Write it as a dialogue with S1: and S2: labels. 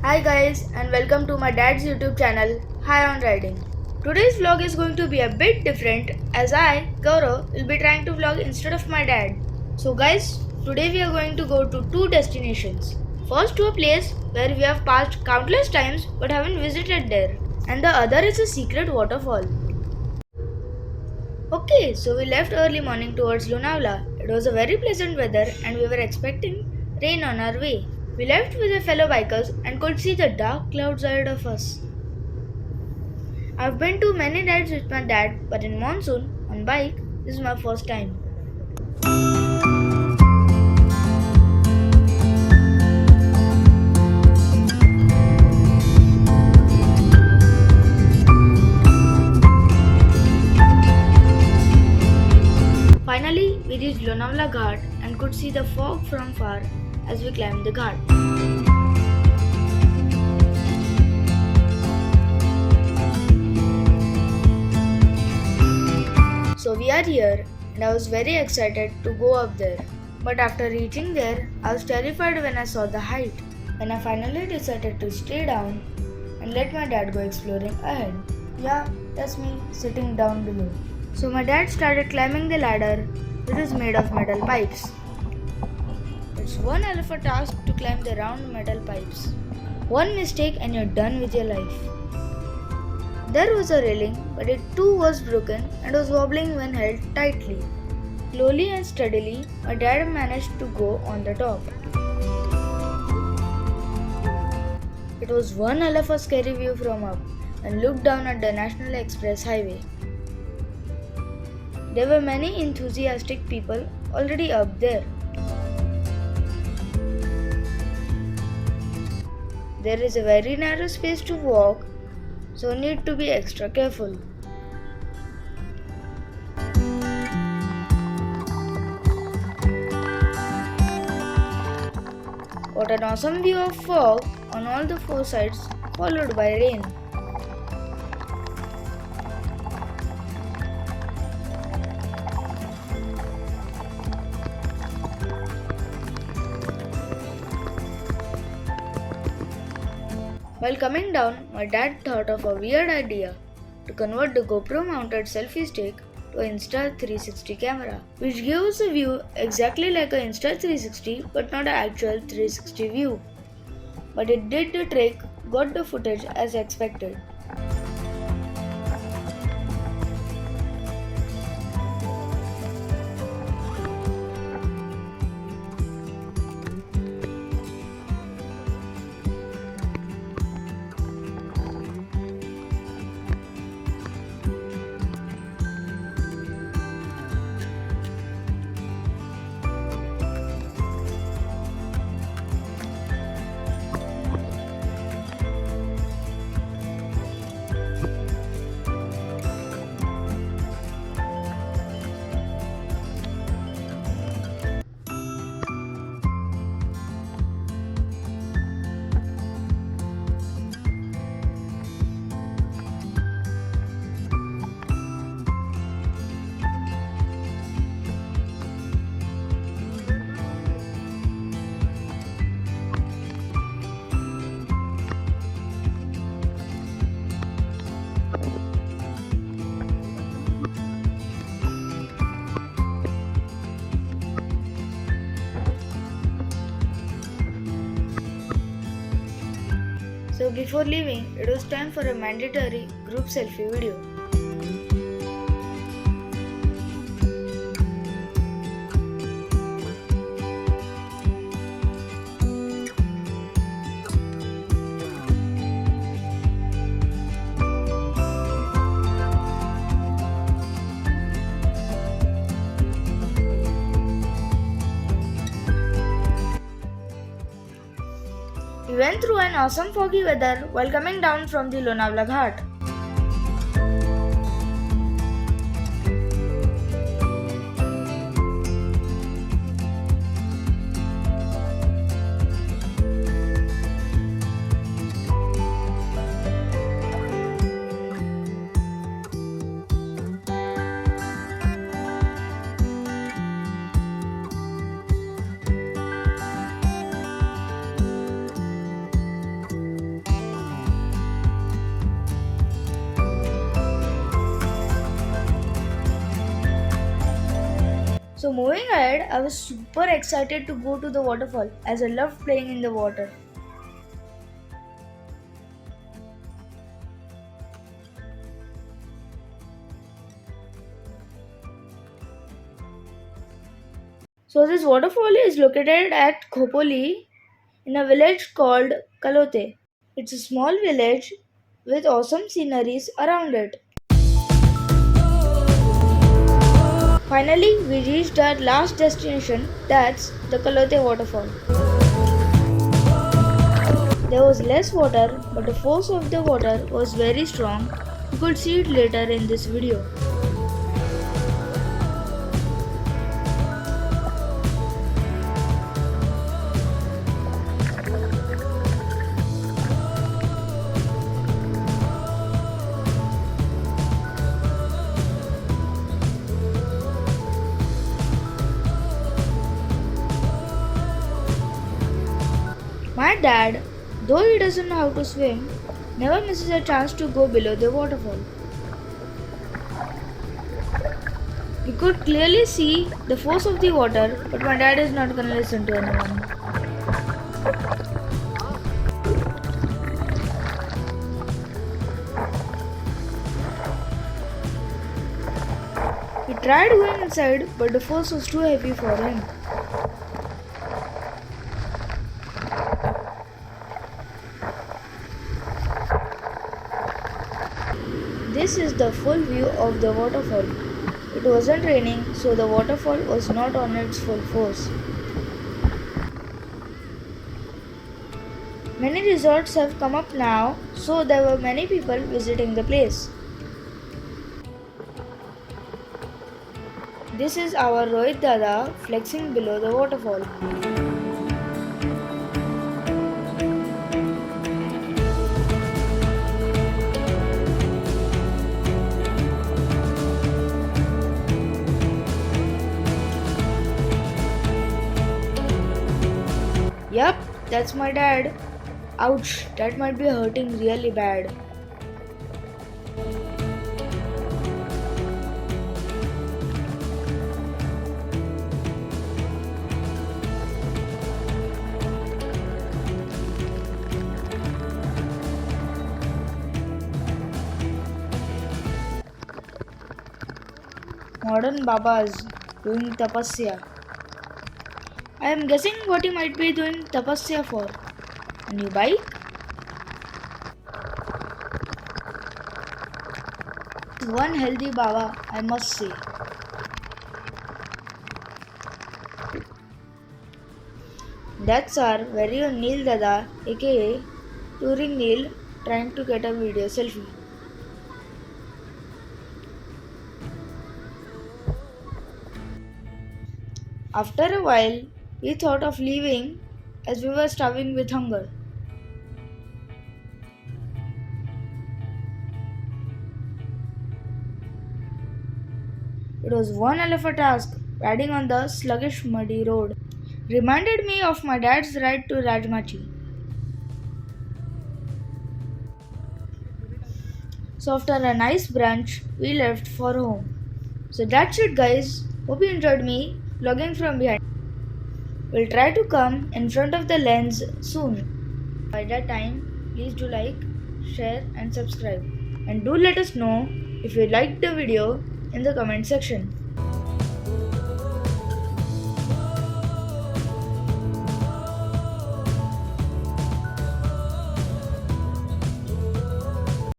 S1: Hi guys and welcome to my dad's YouTube channel Hi on Riding. Today's vlog is going to be a bit different as I, Gaurav, will be trying to vlog instead of my dad. So guys, today we are going to go to two destinations. First to a place where we have passed countless times but haven't visited there, and the other is a secret waterfall. Okay, so we left early morning towards Lonavala. It was a very pleasant weather and we were expecting rain on our way. We left with our fellow bikers and could see the dark clouds ahead of us. I've been to many rides with my dad, but in monsoon, on bike, this is my first time. Finally, we reached Lonavala Ghat and could see the fog from far as we climbed the ghat. So we are here and I was very excited to go up there. But after reaching there, I was terrified when I saw the height. When I finally decided to stay down and let my dad go exploring ahead. Yeah, that's me sitting down below. So my dad started climbing the ladder, which is made of metal pipes. It's one hell of a task to climb the round metal pipes. One mistake and you're done with your life. There was a railing, but it too was broken and was wobbling when held tightly. Slowly and steadily, my dad managed to go on the top. It was one hell of a scary view from up and looked down at the National Express Highway. There were many enthusiastic people already up there. There is a very narrow space to walk, so need to be extra careful. What an awesome view of fog on all the four sides, followed by rain. While coming down, my dad thought of a weird idea to convert the GoPro mounted selfie stick to an Insta360 camera, which gives a view exactly like an Insta360 but not an actual 360 view. But it did the trick, got the footage as expected. So before leaving, it was time for a mandatory group selfie video. We went through an awesome foggy weather while coming down from the Lonavala Ghat. So moving ahead, I was super excited to go to the waterfall as I loved playing in the water. So this waterfall is located at Khopoli in a village called Kalote. It's a small village with awesome sceneries around it. Finally, we reached our last destination, that's the Kalote waterfall. There was less water, but the force of the water was very strong. You could see it later in this video. My dad, though he doesn't know how to swim, never misses a chance to go below the waterfall. We could clearly see the force of the water, but my dad is not gonna listen to anyone. He tried going inside, but the force was too heavy for him. This is the full view of the waterfall. It wasn't raining, so the waterfall was not on its full force. Many resorts have come up now, so there were many people visiting the place. This is our Rohit Dada flexing below the waterfall. Yup, that's my dad. Ouch, that might be hurting really bad. Modern Babas doing tapasya. I am guessing what he might be doing tapasya for. A new bike? One healthy Baba, I must say. That's our very own Neil Dada, aka Touring Neil, trying to get a video selfie. After a while, we thought of leaving as we were starving with hunger. It was one hell of a task riding on the sluggish muddy road. Reminded me of my dad's ride to Rajmachi. So after a nice brunch, we left for home. So that's it guys. Hope you enjoyed me vlogging from behind. We'll try to come in front of the lens soon. By that time, please do like, share and subscribe. And do let us know if you liked the video in the comment section.